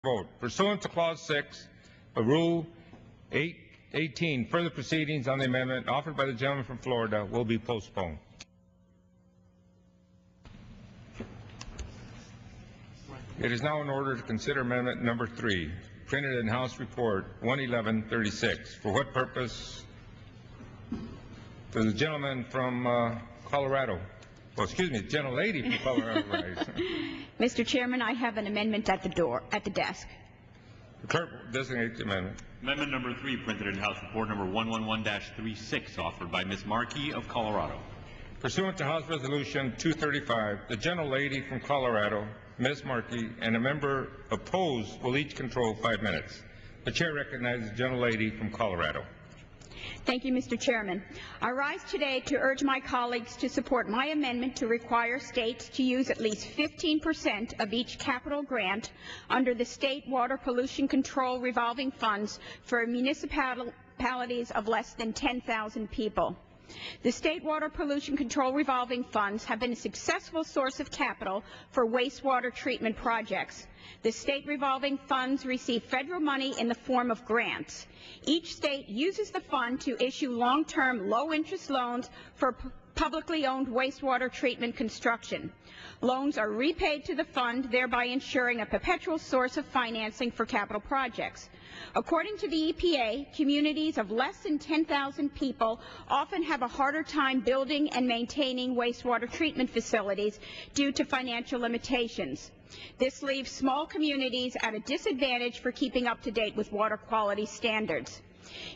vote. Pursuant to Clause 6 of Rule 818, further proceedings on the amendment offered by the gentleman from Florida will be postponed. It is now in order to consider amendment number 3, printed in House Report 11136. For what purpose does the gentleman from Colorado, well, excuse me, gentlelady from Colorado rise? Mr. Chairman, I have an amendment at the desk. The clerk will designate the amendment. Amendment number 3, printed in House Report number 111-36, offered by Ms. Markey of Colorado. Pursuant to House Resolution 235, the gentlelady from Colorado, Ms. Markey, and a member opposed will each control 5 minutes. The chair recognizes the gentlelady from Colorado. Thank you, Mr. Chairman. I rise today to urge my colleagues to support my amendment to require states to use at least 15% of each capital grant under the State Water Pollution Control Revolving Funds for municipalities of less than 10,000 people. The State Water Pollution Control Revolving Funds have been a successful source of capital for wastewater treatment projects. The state revolving funds receive federal money in the form of grants. Each state uses the fund to issue long-term, low-interest loans for publicly owned wastewater treatment construction. Loans are repaid to the fund, thereby ensuring a perpetual source of financing for capital projects. According to the EPA, communities of less than 10,000 people often have a harder time building and maintaining wastewater treatment facilities due to financial limitations. This leaves small communities at a disadvantage for keeping up to date with water quality standards.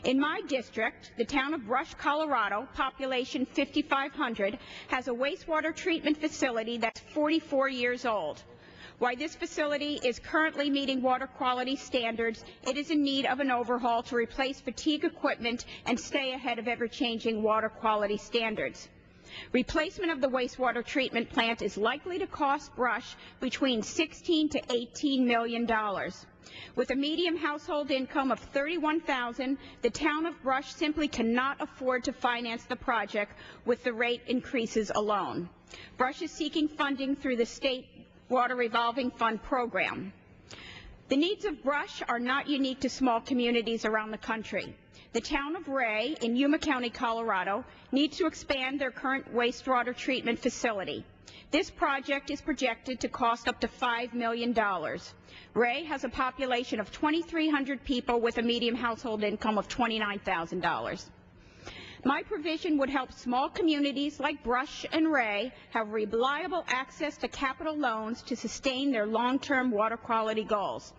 In my district, the town of Brush, Colorado, population 5,500, has a wastewater treatment facility that's 44 years old. While this facility is currently meeting water quality standards, it is in need of an overhaul to replace fatigue equipment and stay ahead of ever-changing water quality standards. Replacement of the wastewater treatment plant is likely to cost Brush between $16 to $18 million. With a median household income of $31,000, the town of Brush simply cannot afford to finance the project with the rate increases alone. Brush is seeking funding through the State Water Revolving Fund program. The needs of Brush are not unique to small communities around the country. The town of Ray in Yuma County, Colorado, needs to expand their current wastewater treatment facility. This project is projected to cost up to $5 million. Ray has a population of 2,300 people with a median household income of $29,000. My provision would help small communities like Brush and Ray have reliable access to capital loans to sustain their long-term water quality goals.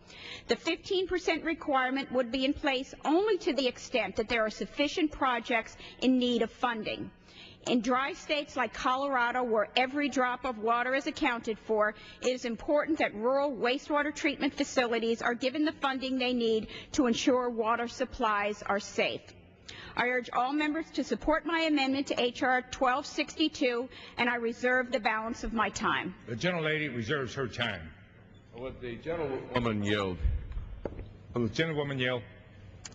The 15% requirement would be in place only to the extent that there are sufficient projects in need of funding. In dry states like Colorado, where every drop of water is accounted for, it is important that rural wastewater treatment facilities are given the funding they need to ensure water supplies are safe. I urge all members to support my amendment to H.R. 1262, and I reserve the balance of my time. The gentlelady reserves her time. Will the gentlewoman yield? Will the gentlewoman yield?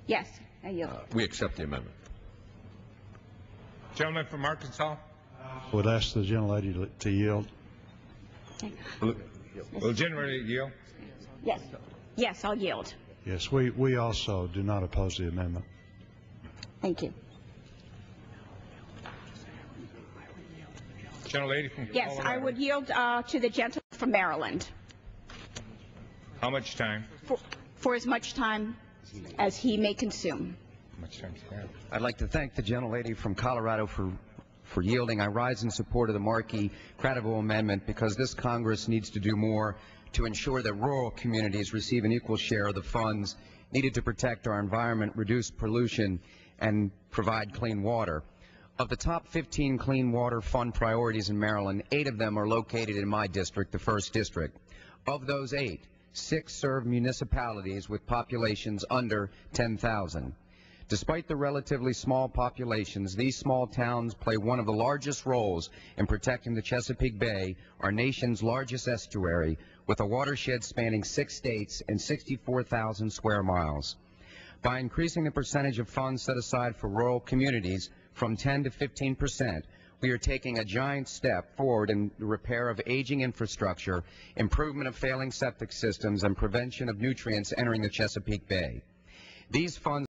Yes, I yield. We accept the amendment. Gentleman from Arkansas? Would ask the gentlelady to yield. Will the gentlelady yield? Yes. Yes, I'll yield. Yes, we also do not oppose the amendment. Thank you. Gentlelady from Yes, Colorado. I would yield to the gentleman from Maryland. How much time? For as much time as he may consume. How much time do you have? I'd like to thank the gentlelady from Colorado for yielding. I rise in support of the Markey-Cradaville amendment because this Congress needs to do more to ensure that rural communities receive an equal share of the funds needed to protect our environment, reduce pollution, and provide clean water. Of the top 15 clean water fund priorities in Maryland, 8 of them are located in my district, the 1st District. Of those 8, 6 serve municipalities with populations under 10,000. Despite the relatively small populations, these small towns play one of the largest roles in protecting the Chesapeake Bay, our nation's largest estuary, with a watershed spanning 6 states and 64,000 square miles. By increasing the percentage of funds set aside for rural communities from 10 to 15%, we are taking a giant step forward in the repair of aging infrastructure, improvement of failing septic systems, and prevention of nutrients entering the Chesapeake Bay. These funds